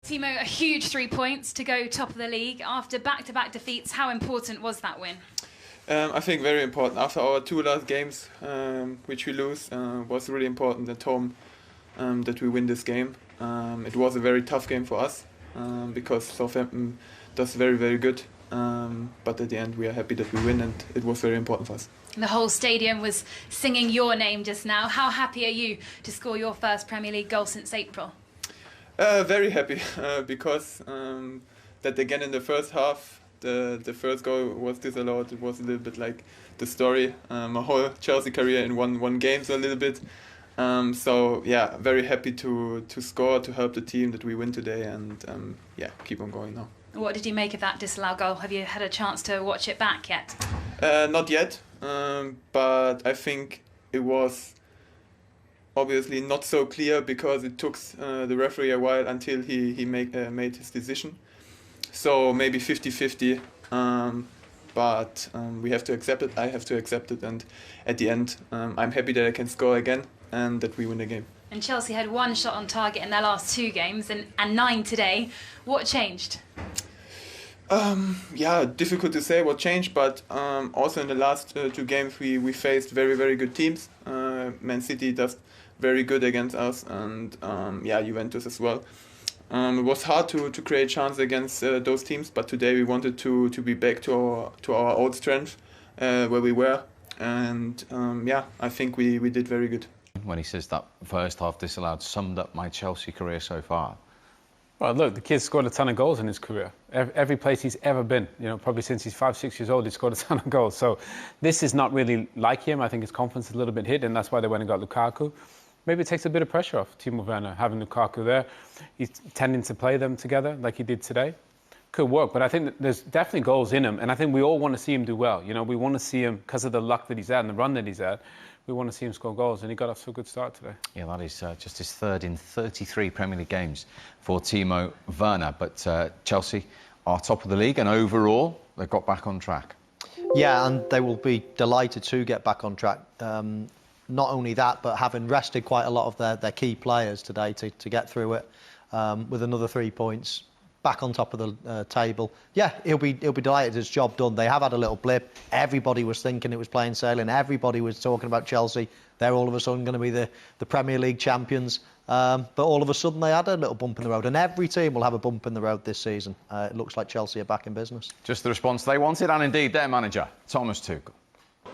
Timo, a huge 3 points to go top of the league after back-to-back defeats. How important was that win? I think very important. After our two last games, which we lose, was really important at home that we win this game. It was a very tough game for us because Southampton does very, very good. But at the end, we are happy that we win, and it was very important for us. The whole stadium was singing your name just now. How happy are you to score your first Premier League goal since April? Very happy because that again in the first half, the first goal was disallowed. It was a little bit like the story, my whole Chelsea career in one game, so a little bit. So yeah, very happy to score, to help the team that we win today, and yeah, keep on going now. What did you make of that disallowed goal? Have you had a chance to watch it back yet? Not yet, but I think it was obviously not so clear because it took the referee a while until he made his decision. So maybe 50-50, but we have to accept it. I have to accept it, and at the end, I'm happy that I can score again and that we win the game. And Chelsea had one shot on target in their last two games and 9 today. What changed? Yeah, difficult to say what changed, but also in the last two games we faced very, very good teams. Man City does very good against us, and yeah, Juventus as well. It was hard to create chance against those teams, but today we wanted to be back to our old strength where we were, and yeah, I think we did very good. When he says that first half disallowed summed up my Chelsea career so far. Well, look, the kid's scored a ton of goals in his career. Every place he's ever been, you know, probably since he's 5-6 years old, he's scored a ton of goals. So this is not really like him. I think his confidence is a little bit hit, and that's why they went and got Lukaku. Maybe it takes a bit of pressure off Timo Werner, having Lukaku there. He's tending to play them together like he did today. Could work, but I think that there's definitely goals in him, and I think we all want to see him do well. You know, we want to see him, because of the luck that he's had and the run that he's had, we want to see him score goals, and he got off to a good start today. Yeah, that is just his third in 33 Premier League games for Timo Werner. But Chelsea are top of the league, and overall, they've got back on track. Yeah, and they will be delighted to get back on track. Not only that, but having rested quite a lot of their key players today to get through it with another 3 points, back on top of the table. Yeah, he'll be delighted. His job done. They have had a little blip. Everybody was thinking it was plain sailing. Everybody was talking about Chelsea. They're all of a sudden going to be the Premier League champions. But all of a sudden they had a little bump in the road, and every team will have a bump in the road this season. It looks like Chelsea are back in business. Just the response they wanted, and indeed their manager, Thomas Tuchel.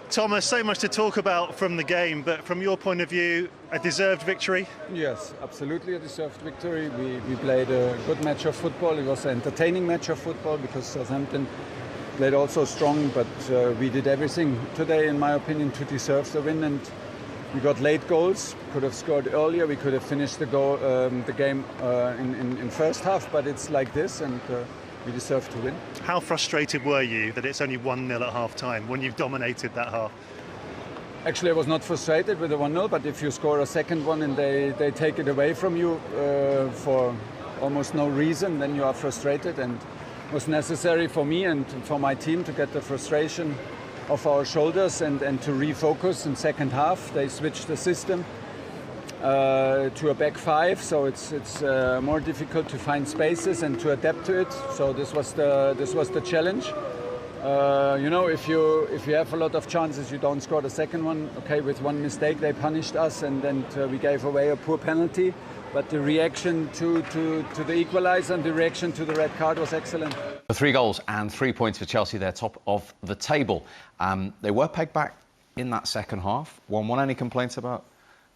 Thomas, so much to talk about from the game, but from your point of view, a deserved victory? Yes, absolutely a deserved victory. We played a good match of football. It was an entertaining match of football because Southampton played also strong, but we did everything today, in my opinion, to deserve the win. And we got late goals. Could have scored earlier. We could have finished the game in first half, but it's like this, and we deserve to win. How frustrated were you that it's only 1-0 at half-time when you've dominated that half? Actually, I was not frustrated with the 1-0, but if you score a second one and they take it away from you for almost no reason, then you are frustrated. And it was necessary for me and for my team to get the frustration off our shoulders and to refocus in second half. They switched the system to a back five, so it's more difficult to find spaces and to adapt to it. So this was the challenge. You know, if you have a lot of chances, you don't score the second one. Okay, with one mistake they punished us, and then we gave away a poor penalty. But the reaction to the equaliser and the reaction to the red card was excellent. 3 goals and 3 points for Chelsea. They're top of the table. They were pegged back in that second half. 1-1. Any complaints about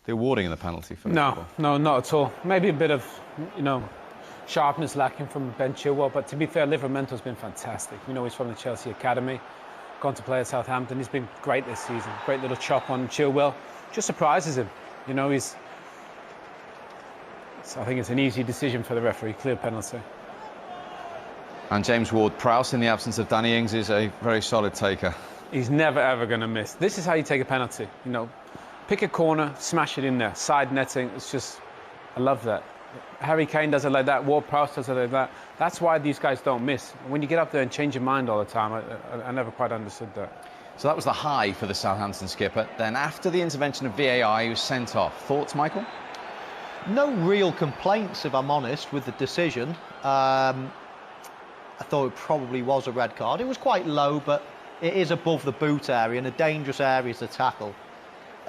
the awarding of the penalty for No, not at all. Maybe a bit of, you know, sharpness lacking from Ben Chilwell, but to be fair, Livermento's been fantastic. You know, he's from the Chelsea Academy, gone to play at Southampton. He's been great this season. Great little chop on Chilwell. Just surprises him. You know, I think it's an easy decision for the referee, clear penalty. And James Ward-Prowse, in the absence of Danny Ings, is a very solid taker. He's never, ever going to miss. This is how you take a penalty, you know. Pick a corner, smash it in there. Side netting, it's just, I love that. Harry Kane does it like that, Ward-Prowse does it like that. That's why these guys don't miss. When you get up there and change your mind all the time, I never quite understood that. So that was the high for the Southampton skipper. Then after the intervention of VAR, he was sent off. Thoughts, Michael? No real complaints, if I'm honest, with the decision. I thought it probably was a red card. It was quite low, but it is above the boot area and a dangerous area to tackle.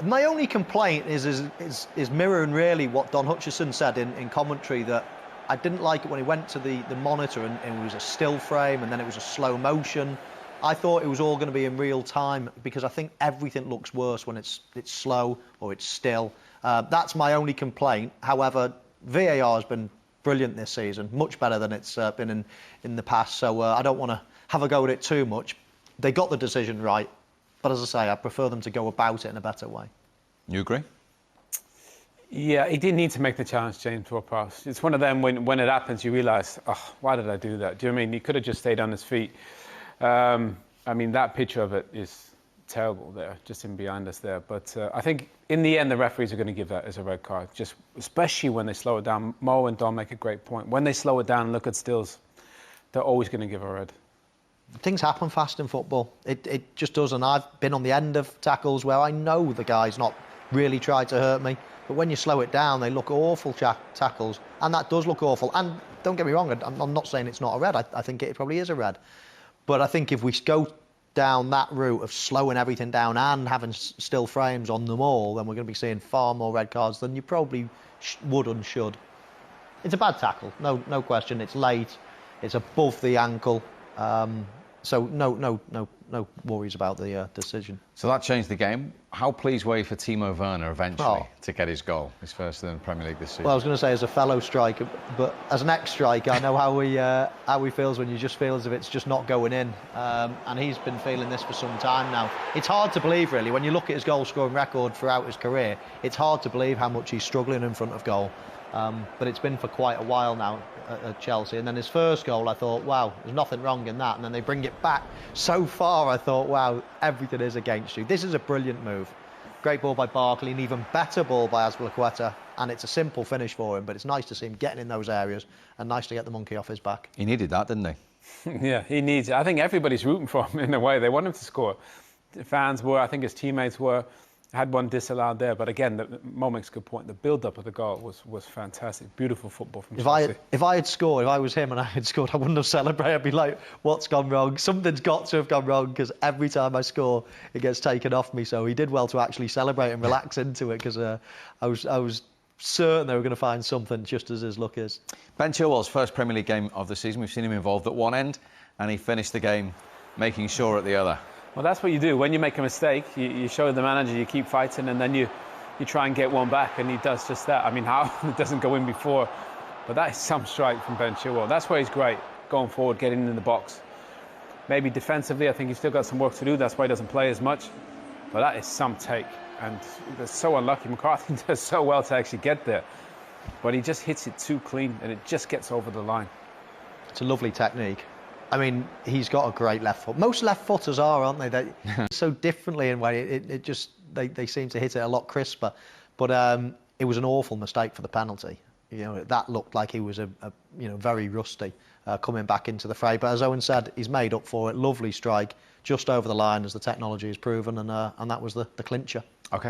My only complaint is mirroring really what Don Hutchison said in commentary, that I didn't like it when he went to the monitor and it was a still frame and then it was a slow motion. I thought it was all going to be in real time, because I think everything looks worse when it's slow or it's still. That's my only complaint. However, VAR has been brilliant this season, much better than it's been in the past, so I don't want to have a go at it too much. They got the decision right, but as I say, I prefer them to go about it in a better way. You agree? Yeah, he didn't need to make the challenge, James Ward-Prowse. It's one of them, when it happens, you realise, oh, why did I do that? Do you know what I mean? He could have just stayed on his feet. I mean, that picture of it is terrible there, just in behind us there. But I think in the end, the referees are going to give that as a red card, just especially when they slow it down. Mo and Don make a great point. When they slow it down and look at stills, they're always going to give a red. Things happen fast in football. It just does, and I've been on the end of tackles where I know the guy's not really tried to hurt me, but when you slow it down, they look awful tackles, and that does look awful. And don't get me wrong, I'm not saying it's not a red. I think it probably is a red. But I think if we go down that route of slowing everything down and having still frames on them all, then we're going to be seeing far more red cards than you probably would and should. It's a bad tackle, no question. It's late, it's above the ankle, so no worries about the decision. So that changed the game. How pleased were you for Timo Werner eventually to get his goal, his first in the Premier League this season? Well, I was going to say as a fellow striker, but as an ex-striker, I know how he feels when you just feel as if it's just not going in. And he's been feeling this for some time now. It's hard to believe, really, when you look at his goal-scoring record throughout his career. It's hard to believe how much he's struggling in front of goal. But it's been for quite a while now at Chelsea. And then his first goal, I thought, wow, there's nothing wrong in that. And then they bring it back so far, I thought, wow, everything is against you. This is a brilliant move. Great ball by Barkley, an even better ball by Azpilicueta. And it's a simple finish for him, but it's nice to see him getting in those areas and nice to get the monkey off his back. He needed that, didn't he? Yeah, he needs it. I think everybody's rooting for him in a way. They want him to score. The fans were, I think his teammates were. Had one disallowed there, but again, Mo makes a good point. The build-up of the goal was fantastic. Beautiful football from Chelsea. If I had scored, if I was him and I had scored, I wouldn't have celebrated. I'd be like, what's gone wrong? Something's got to have gone wrong, because every time I score, it gets taken off me. So he did well to actually celebrate and relax into it, because I was certain they were going to find something, just as his luck is. Ben Chilwell's first Premier League game of the season. We've seen him involved at one end, and he finished the game making sure at the other. Well, that's what you do. When you make a mistake, you show the manager, you keep fighting, and then you try and get one back, and he does just that. I mean, how it doesn't go in before, but that is some strike from Ben Chilwell. That's where he's great, going forward, getting in the box. Maybe defensively, I think he's still got some work to do. That's why he doesn't play as much, but that is some take, and they're so unlucky. McCarthy does so well to actually get there, but he just hits it too clean, and it just gets over the line. It's a lovely technique. I mean, he's got a great left foot. Most left footers are, aren't they? They so differently in way. It just they seem to hit it a lot crisper. But it was an awful mistake for the penalty. You know, that looked like he was very rusty coming back into the fray. But as Owen said, he's made up for it. Lovely strike, just over the line, as the technology has proven, and that was the clincher. Okay.